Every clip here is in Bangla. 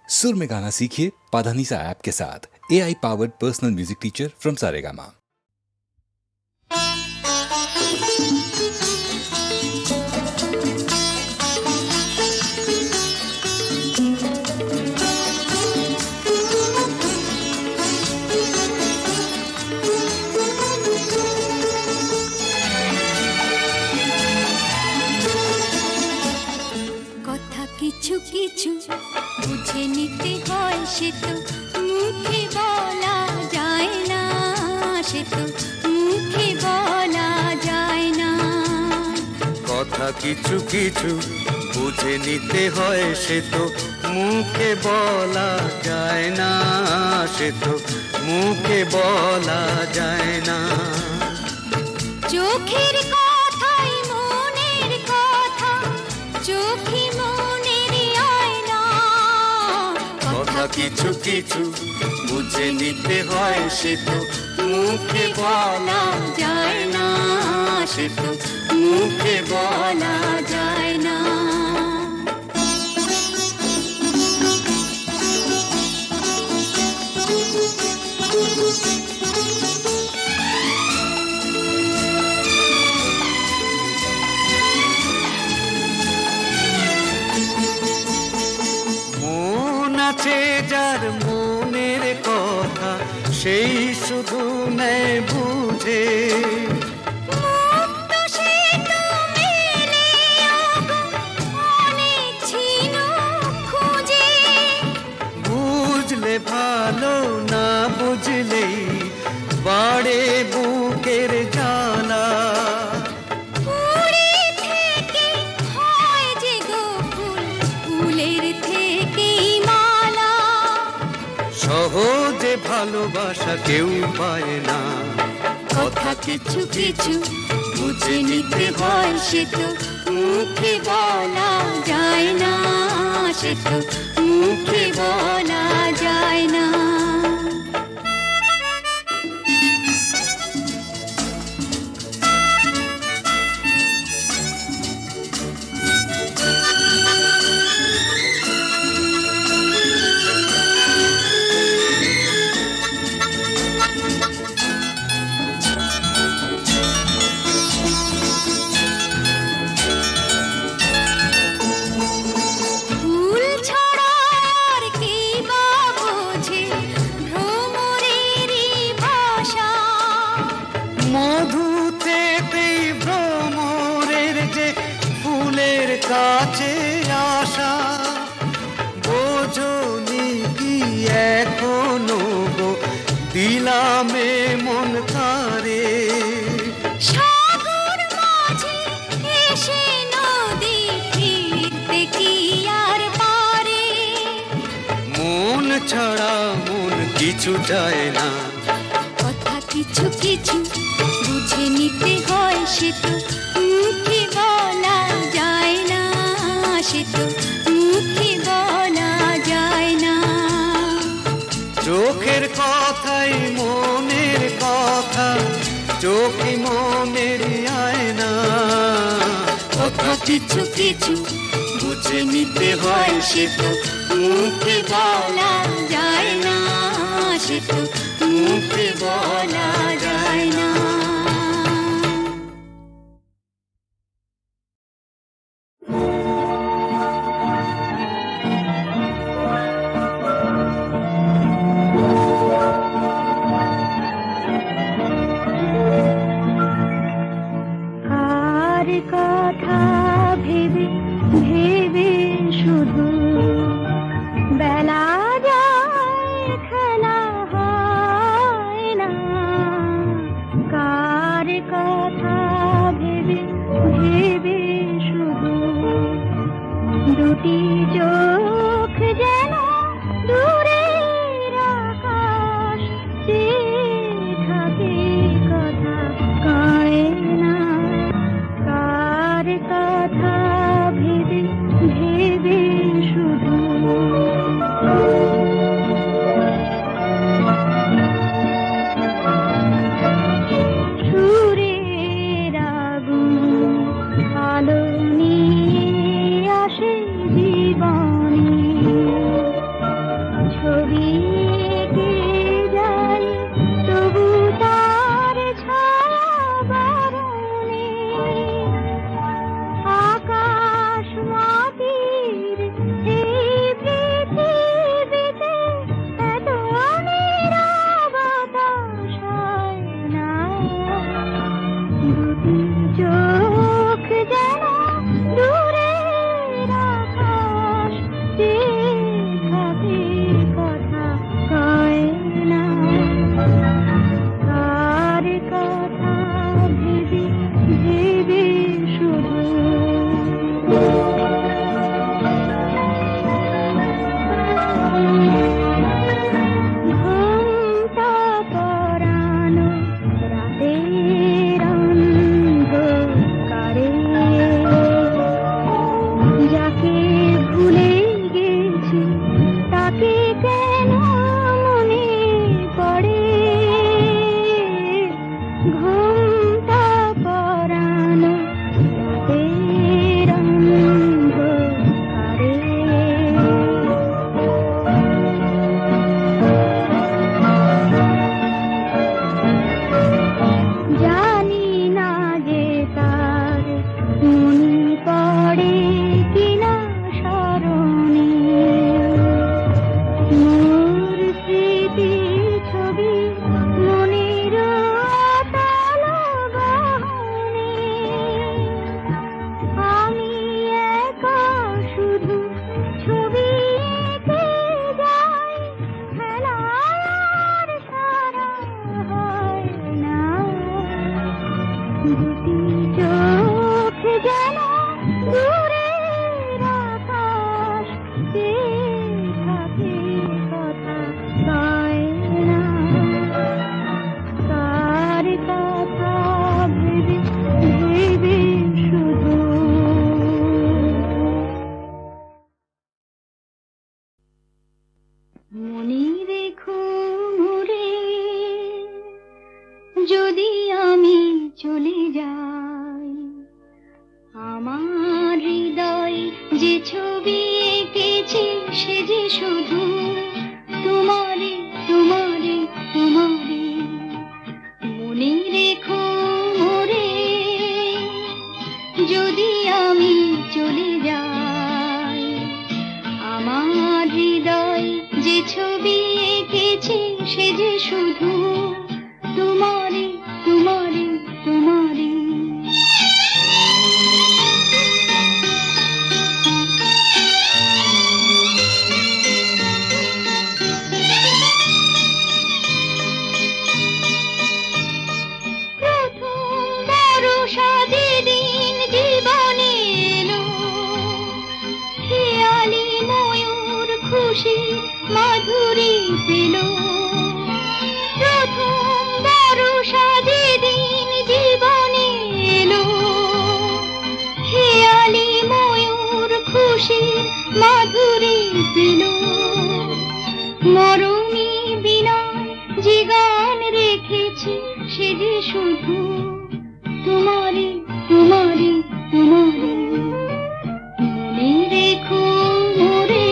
सुर में गाना सीखिए पाधानीसा ऐप के साथ। AI powered personal music teacher from Saregama. কিছু কিছু বুঝে নিতে হয়, সে তো মুখে বলা যায় না, সে তো মুখে বলা যায় না। কথা কিছু কিছু বুঝে নিতে হয়, সে তো মুখে বলা যায় না, সে তো মুখে বলা যায় না। চোখের কথাই মনের কথা, চোখে কিছু কিছু বুঝে নিতে হয়, সে তো মুখে বলা যায় না, সে তো মুখে বলা যায় না। যার মনের কথা সেই শুধু নেয় বুঝে, বুঝলে ভালো, না বুঝলেই বাড়ে বুকের জ্বালা। সহজে ভালোবাসা কেউ পায় না। কথা কিছু কিছু বুঝে নিতে হয়, সে তো মুখে বলা যায় না, সে তো মুখে বলা যায় না। কাছে আসা বোঝনি কি এখনো গো, দিলামে মন তারে। সাগর মাঝে এসে নদী ফিরতে কি আর পারে, মন ছাড়া মন কিছু চায় না। কথা কিছু কিছু বুঝে নিতে হয়, সে তো মুখে বলা যায় না, সে তো মুখে বলা যায় না। চোখের কথাই মনের কথা, চোখে মনের আয়না। কথা কিছু কিছু বুঝে নিতে হয়, সে তো মুখে বলা যায় না, সে তো মুখে বলা যায় না। কথা ভেবে ভেবে শুধু বেলা যায়, খেলা হয় না। তাকে কেন মনে পড়ে ঘুমটা পরানো রাতের অন্ধকারে। জানি না যে তার মনে পড়ে কিনা স্মরণে মোর স্মৃতি ছবি মনের অতল গহনে। আমি একা শুধু ছবি এঁকে যাই, খেলার সারা হয় না। দুটি চোখ যেন দূরের আকাশ, চেয়ে থাকে কথা কয় না। তার কথা ভেবে ভেবে শুধু মনে রেখো মোরে, যদি আমি চলে যাই, আমার হৃদয় যে ছবি এঁকেছি সে যে শুধু তোমারে তোমারে তোমারে। মনে রেখো মোরে, যদি আমি চলে যাই, আমার হৃদয় যে ছবি এঁকেছি সে যে শুধু তোমারে তোমারে তোমারে। প্রথম বর্ষা যেদিন জীবনে এলো, খেয়ালি ময়ূর খুশি মাধুরী পেল। প্রথম বর্ষা যেদিন জীবনে এলো, খেয়ালি ময়ূর খুশি মাধুরী পেল। মরমী বিনয় যে গান রেখেছি সে যে শুধু তোমারে তোমারে তোমারে। মনে রেখো মোরে,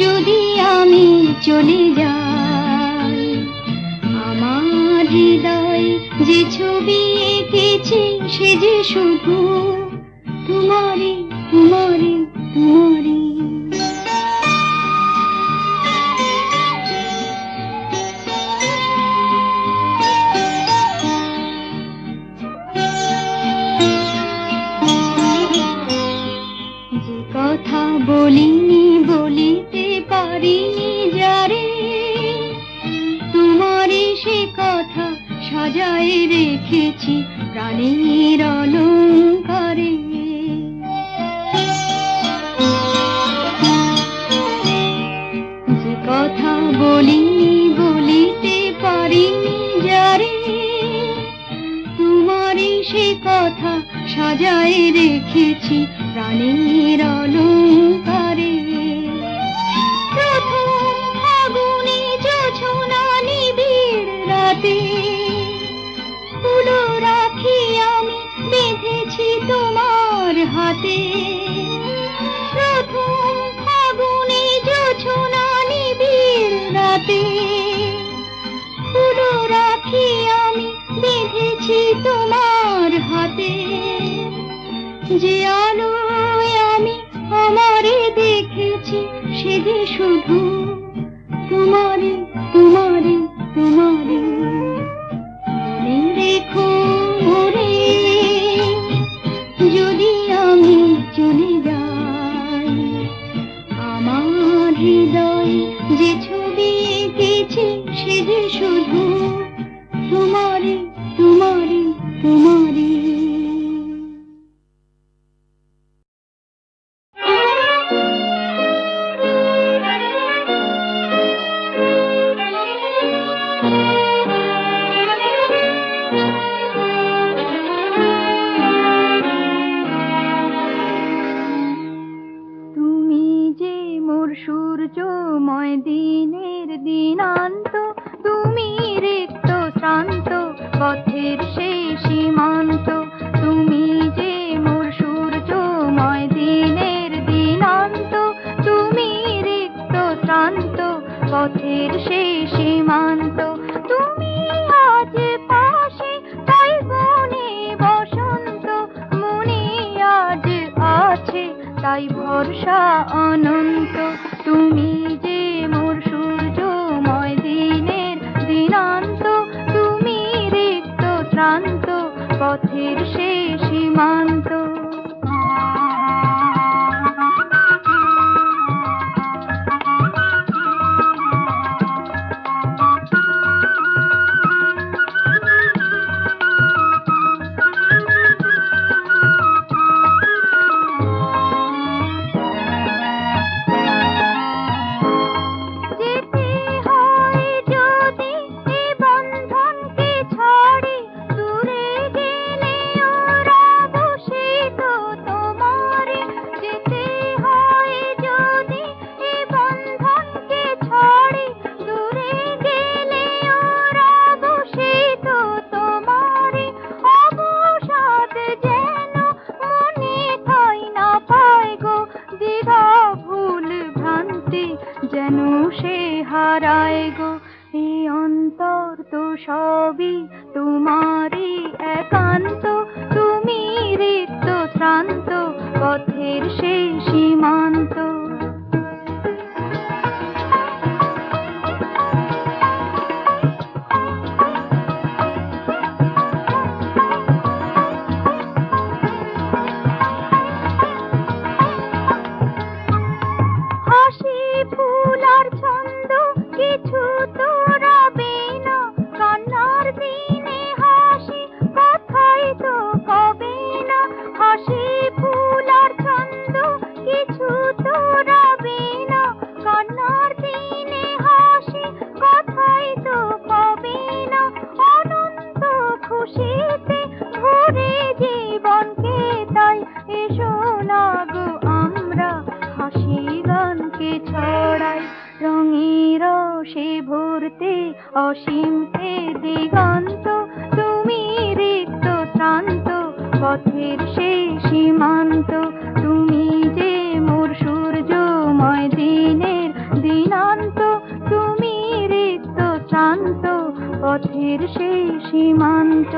যদি আমি চলে যাই, আমার হৃদয় যে ছবি এঁকেছি সে যে শুধু তোমারে তোমারে তোমারে। যে কথা বলিনি বলিতে পারিনি যারে, তোমারে সে কথা সাজায় রেখেছি প্রাণের অলংকারে। যে কথা বলিনি বলিতে পারিনি যারে, তোমারে সে কথা সাজায় রেখেছি প্রাণের অলংকারে। প্রথম ফাগুনে জোছনা নিবিড় রাতে, ফুলো রাখি আমি বেঁধেছি তোমার হাতে। প্রথম ফাগুনে জোছনা নিবিড় রাতে, ফুলো রাখি আমি বেঁধেছি তোমার হাতে। যে আলোয় আমি আমারে দেখেছি সে যে শুধু তোমারে তোমারে তোমারে। মনে রেখো মোরে, যদি আমি চলে যাই, আমার হৃদয় যে ছবি এঁকেছি সে যে শুধু তোমারে তোমারে তোমারে। তুমি যে মোর সূর্যময় দিনের দিনান্ত, তুমি রিক্ত শ্রান্ত পথের সেই সীমান্ত, তুমি যে মোর সূর্যময় দিনের দিনান্ত, তুমি রিক্ত শ্রান্ত পথের সেই সীমান্ত, তুমি আজ পাশে তাই বনে বসন্ত, মনে আজ আছে তাই ভরসা অনন্ত, তুমি যে মোর সূর্যময় দিনের দিনান্ত, তুমি রিক্ত শ্রান্ত পথের সেই সীমান্ত। যেন সে হারায় গো, এই অন্তর তো সবই তোমারই একান্ত, তুমি রিক্ত শ্রান্ত পথের সেই সীমান্ত। অসীম দিগন্ত, তুমি রিক্ত শ্রান্ত পথের সেই সীমান্ত, তুমি যে মোর সূর্যময় দিনের দিনান্ত, তুমি রিক্ত শ্রান্ত পথের সেই সীমান্ত।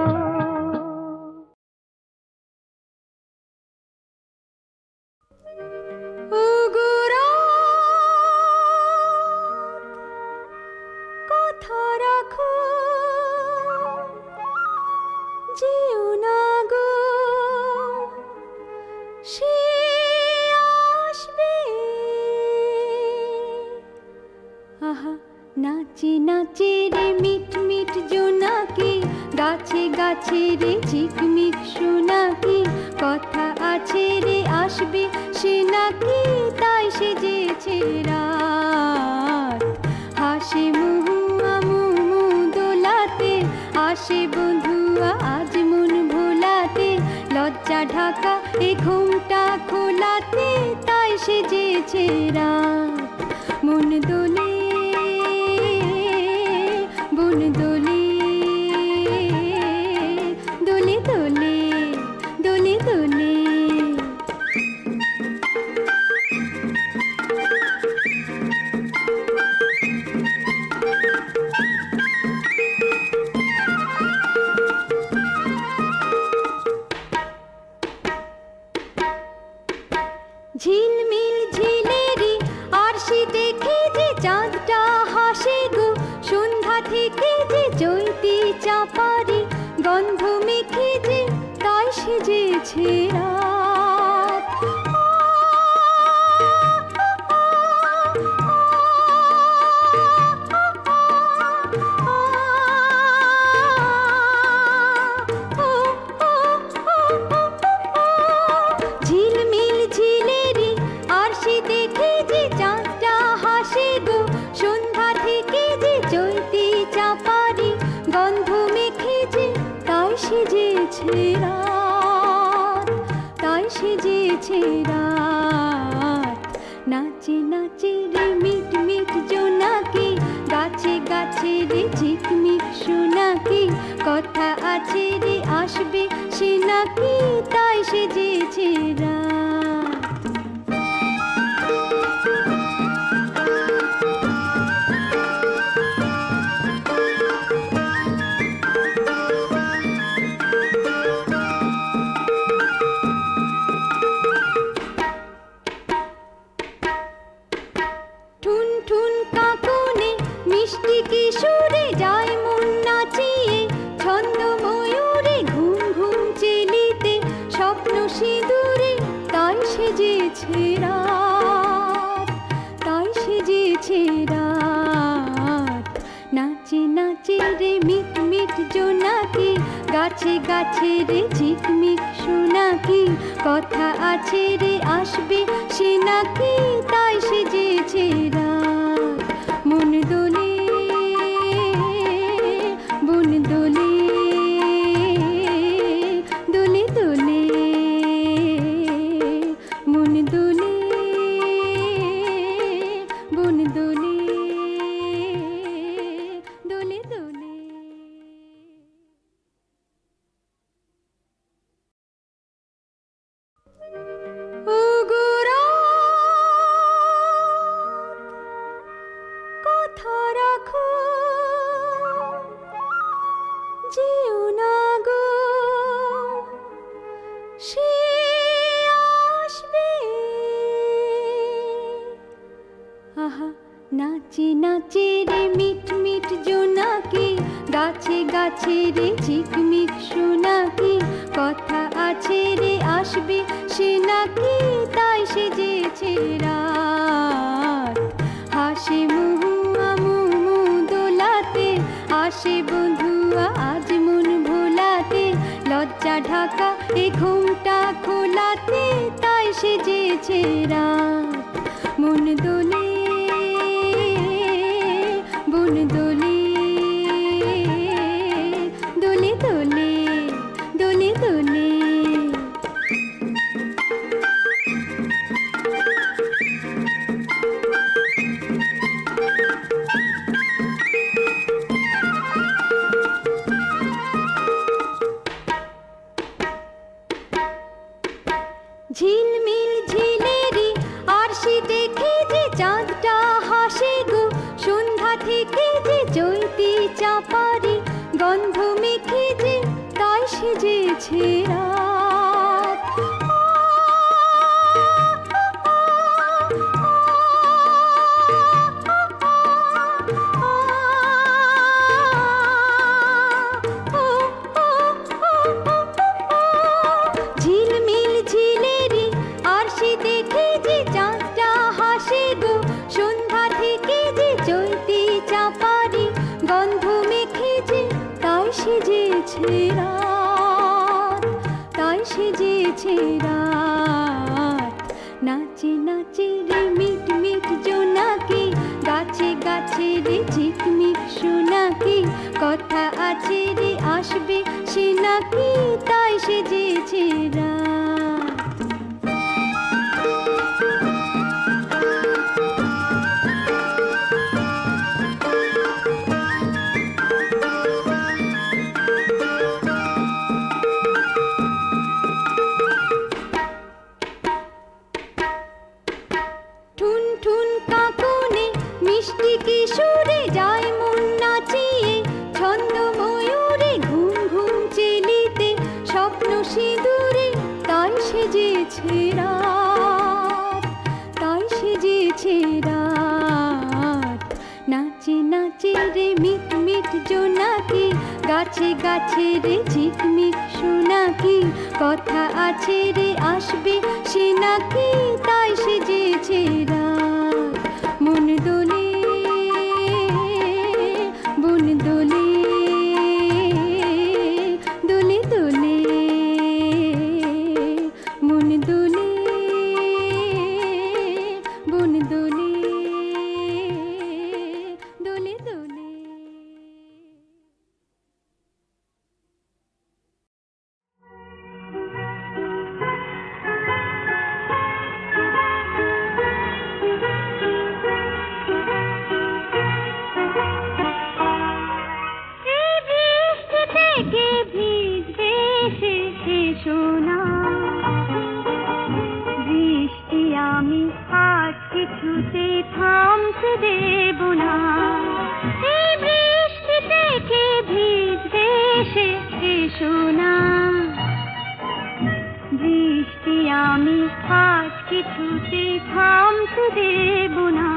নাচে নাচে রে মিট মিট জোনাকি, গাছে গাছে রে ঝিকমিক সোনাকি, কথা আছে রে আসবে সে নাকি, তাই সেজেছে রাত। হাসে মুহুয়া মুমু দোলাতে, আসে বন্ধুয়া আজ মন ভোলাতে, লজ্জা ঢাকা এ ঘুমটা খোলাতে, তাই সেজেছে রাত। মন দোলে বন দোলে দোলে দোলে দোলে দোলে। ঝিলমিল ঝিলেরি আরশি দেখে যে চাঁদটা হাসে গো, সন্ধ্যা থেকে যে চৈতি চাপারি গন্ধ মেখে যে তাই সেজেছে রাত। ঝিলমিল ঝিলেরি আরশি দেখে যে চাঁদটা হাসে গো, সন্ধ্যা থেকে যে চৈতি চাপারি গন্ধ মেখে যে তাই সেজেছে রাত, তাই সেজেছে রাত। নাচে নাচে রে মিট মিট জোনাকি, গাছে গাছে রে ঝিকমিক সোনাকি, কথা আছে রে আসবে সে নাকি, তাই সেজেছে রাত। ঠুন ঠুন কাঁপুনে মিষ্টি কিশোরে যায় মন নাচিয়ে, ছন্দ ময়ূরে ঘুম ঘুম চেলিতে, স্বপ্ন সিঁদুরে তাই সেজেছে রাত, তাই সেজেছে রাত। নাচে নাচে রে মিট মিট জোনাকি, গাছে গাছে রে ঝিকমিক সোনাকি, কথা আছে রে আসবে সে নাকি, তাই সেজেছে রাত। মন দোলে বন দোলে, দোলে দোলে মন দোলে, বন দোলে, দোলে দোলে। ও গোরা কথা রাখো, যেও না গো সে আসবে। আহা নাচে নাচে রে মিট মিট জোনাকি, গাছে গাছে রে ঝিকমিক সোনাকি, কথা আছে রে আসবে সে নাকি, তাই সেজেছে রাত। হাসে মহুয়া মুমু দোলাতে, আসে বন্ধুয়া আজ মন ভোলাতে, লজ্জা ঢাকা এ ঘুমটা খোলাতে, তাই সেজেছে রাত। মন দোলে বন দোলে, দোলে দোলে, দোলে দোলে। ঝিলমিল ঝিলেরি আরশি দেখে যে চাঁদটা হাসে গো, সন্ধ্যা থেকে যে চৈতি চাপারি গন্ধ মেখে যে তাই সেজেছে রাত। ঝিলমিল ঝিলেরি আরশি দেখে যে চাঁদটা হাসে গো, সন্ধ্যা থেকে যে চৈতি চাপারি গন্ধ মেখে যে তাই সেজেছে রাত, তাই সেজেছে রাত। নাচে নাচে রে মিট মিট জোনাকি, গাছে গাছে রে ঝিকমিক সোনাকি, কথা আছে রে আসবে সে নাকি, তাই সেজেছে রাত। ঠুন ঠুন কাঁপুনে মিষ্টি কিশোরে যায় মন নাচিয়ে, ছন্দ ময়ূরে ঘুম ঘুম চেলিতে, স্বপ্ন সিঁদুরে তাই সেজেছে রাত, তাই সেজেছে রাত। নাচে নাচে রে মিট মিট জোনাকি, গাছে গাছে রে ঝিকমিক সোনাকি, কথা আছে রে আসবে সে নাকি, তাই সেজেছে রাত। মন দোলে বন দোলে, দোলে দোলে মন দোলে, বন দোলে, দোলে দোলে। ছুটে থামতে দেব না, এই বৃষ্টি থেকে ভিজতে এসে এসো না। বৃষ্টি আমি আজ কিছুতে থামতে দেব না।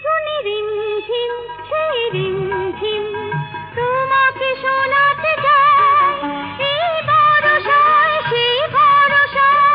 শুনি রিমঝিম সেই রিমঝিম তোমাকে শোনাতে চাই, এই ভরসায় সেই ভরসায়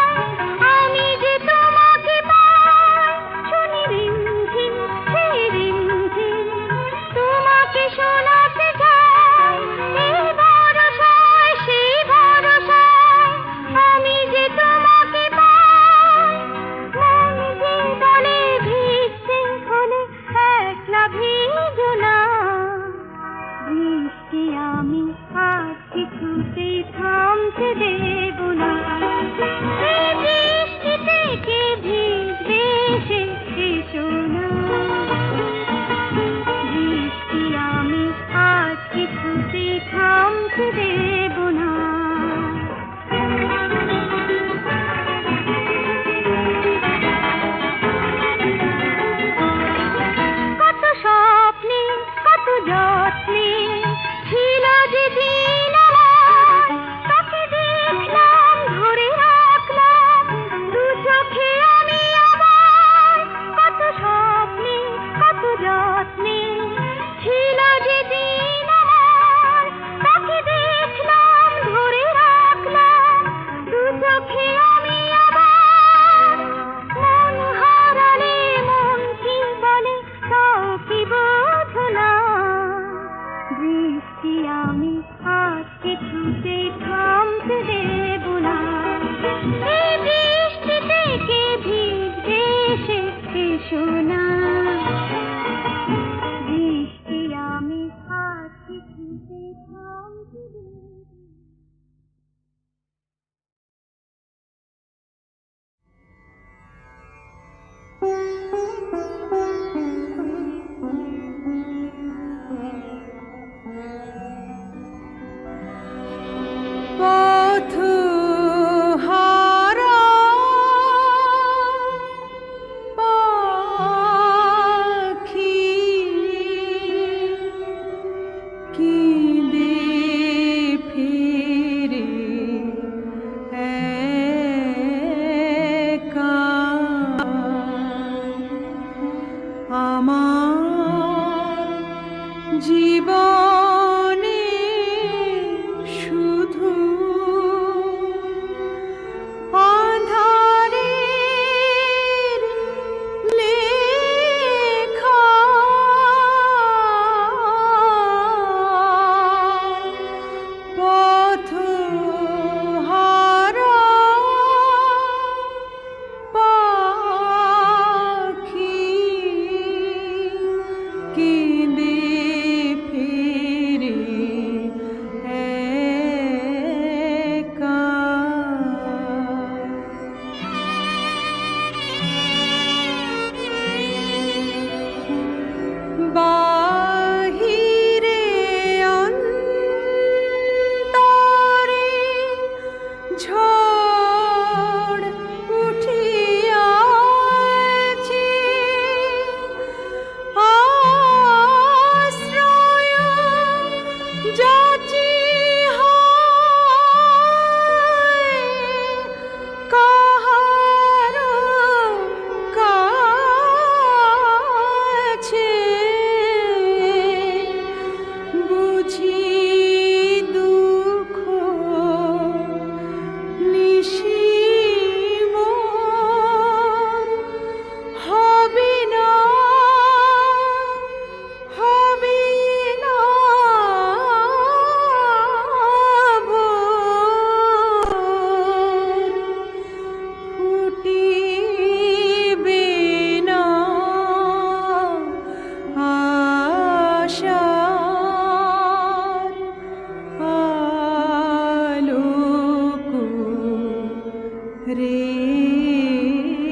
রেখা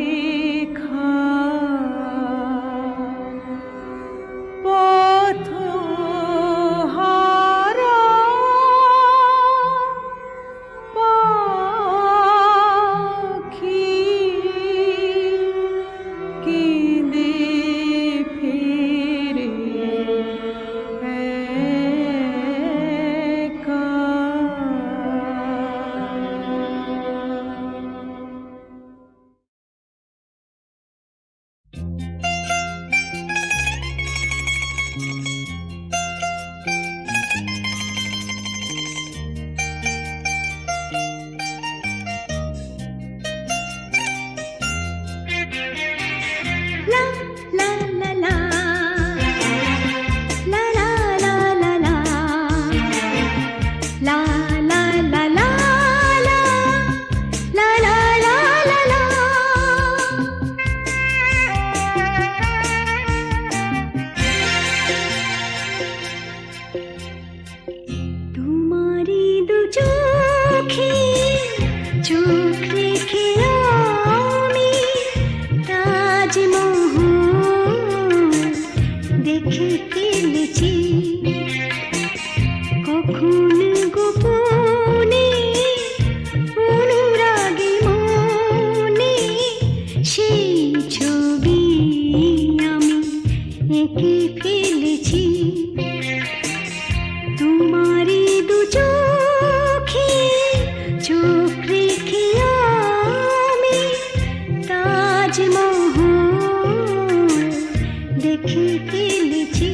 পথহারা পাখি কেঁদে ফেরে একা। La la la la la la la la la la la la la la la la la তোমারি দু চোখে চোখ রেখে আমি তাজমহল দেখে ফেলেছি। কখন গোপনে অনুরাগে মনে সেই ছবি আমি এঁকে ফেলেছি। তোমারি দু চোখে চোখ রেখে আমি তাজমহল দেখে ফেলেছি।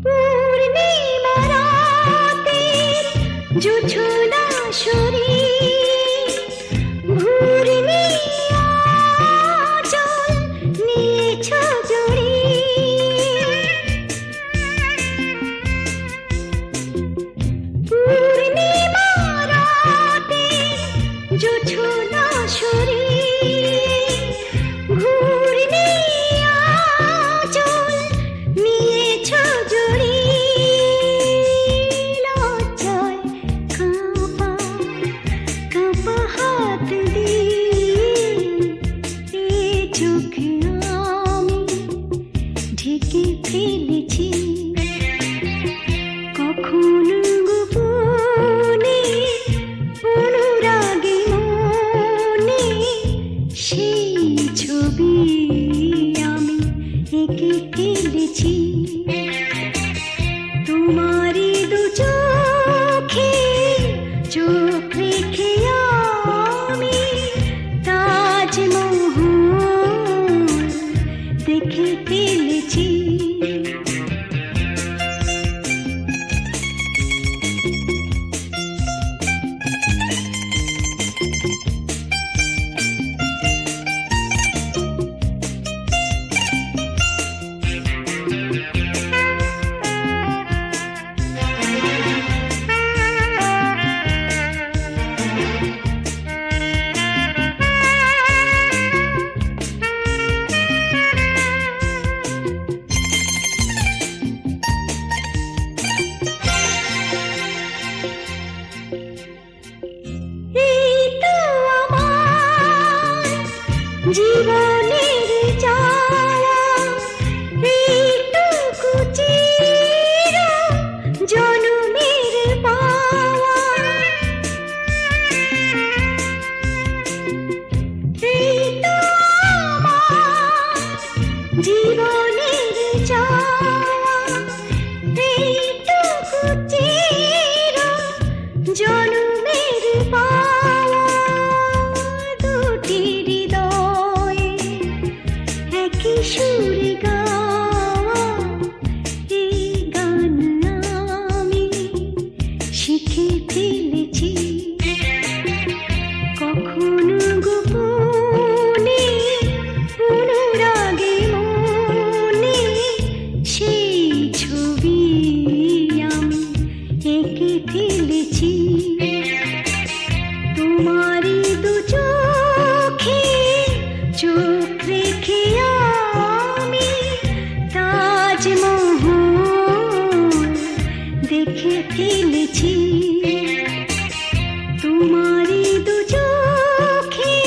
পূর্ণিমা রাতের জোছনা শরীর ঘূর্ণি আঁচল নিয়েছ জড়িয়ে। পূর্ণিমা রাতের জোছনা শরীর ঘূর্ণি আঁচল নিয়েছ জড়িয়ে। লজ্জায় কাঁপা কাঁপা হাত দিয়ে এ চোখে আমি ঢেকে ফেলেছি। কখন গোপনে অনুরাগে মনে সেই ছবি আমি এঁকে ফেলেছি। তোমারি দু চোখে চোখ রেখে আমি তাজমহল দেখে ফেলেছি। এই তো আমার জীবনের চাওয়া, এইটুকু চির জনমের পাওয়া। এই তো আমার জীবনের চাওয়া, এইটুকু চির জনমের পাওয়া। দুটি হৃদয়ে একই সুরে গাওয়া এই গান আমি লিখে ফেলেছি কখনো গোপনে অনুরাগে মনে সেই ছবি আমি এঁকে ফেলেছি তোমারই দু চোখে চোখ রেখে আমি তাজমহল দেখে ফেলেছি তোমারই দু চোখে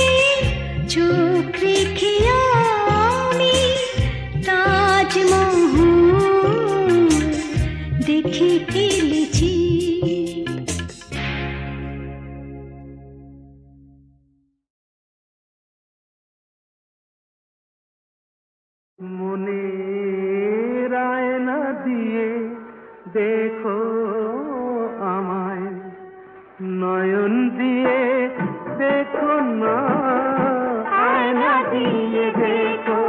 চোখ রেখে আমি তাজমহল দেখে ফেলেছি মনের আয়না দিয়ে দেখো আমায় নয়ন দিয়ে দেখো না আয়না দিয়ে দেখো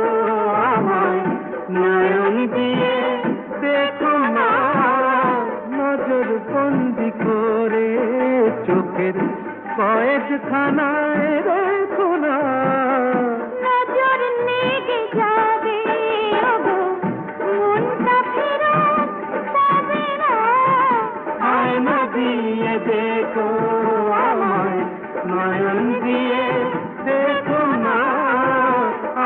আমায় নয়ন দিয়ে দেখো না নজর বন্দি করে চোখের কয়েকখানায় রেখো না নজর লেগে যাবে ওগো মনটা ফেরত পাবে না আয়না দিয়ে দেখো আমায় নয়ন দিয়ে দেখো না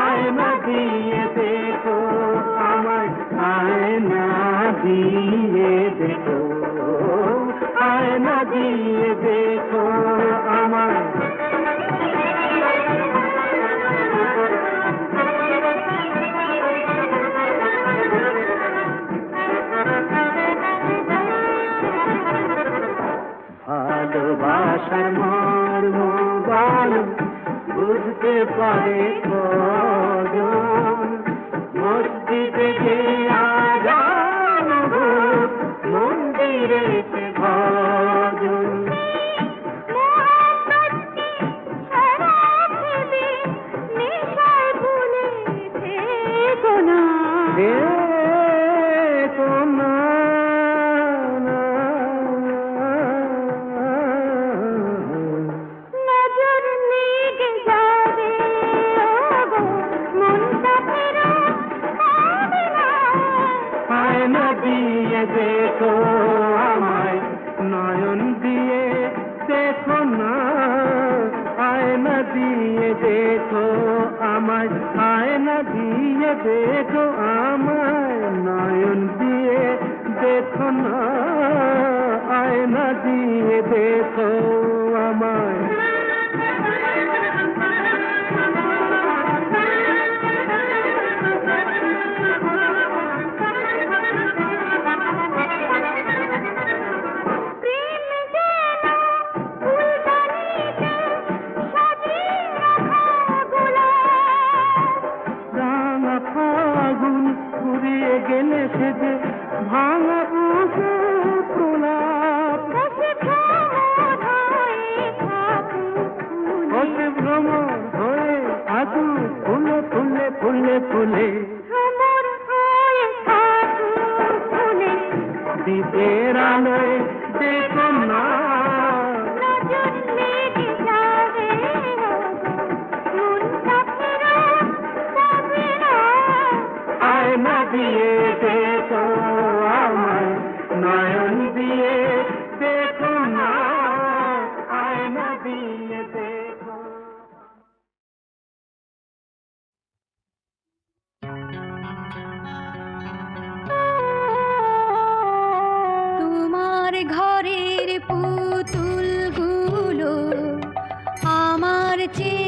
আয়না দিয়ে দেখো আমায় আয়না দিয়ে দেখো আয়না দিয়ে দেখো আমায় ভালোবাসার মর্ম বলো বুঝতে পারে কজন মসজিদে যে আজান মন্দিরে ভজন আয়না দিয়ে দেখো আমায় নয়ন দিয়ে দেখো না আয়না দিয়ে দেখো আমায় আয়না দিয়ে দেখো আমায় নয়ন দিয়ে দেখো না আয়না দিয়ে দেখো আমায় গেলে সেজে ভাঙা বুকে প্রলাপ হতে ভ্রমণ হয়ে আদু ফুলে ফুলে ফুলে ফুলে দ্বীপের আলোয় দেখো না আয়না দিয়ে দেখো আমায় নয়ন দিয়ে দেখো না আয়না দিয়ে দেখো তোমার ঘরের পুতুলগুলো আমার চেয়ে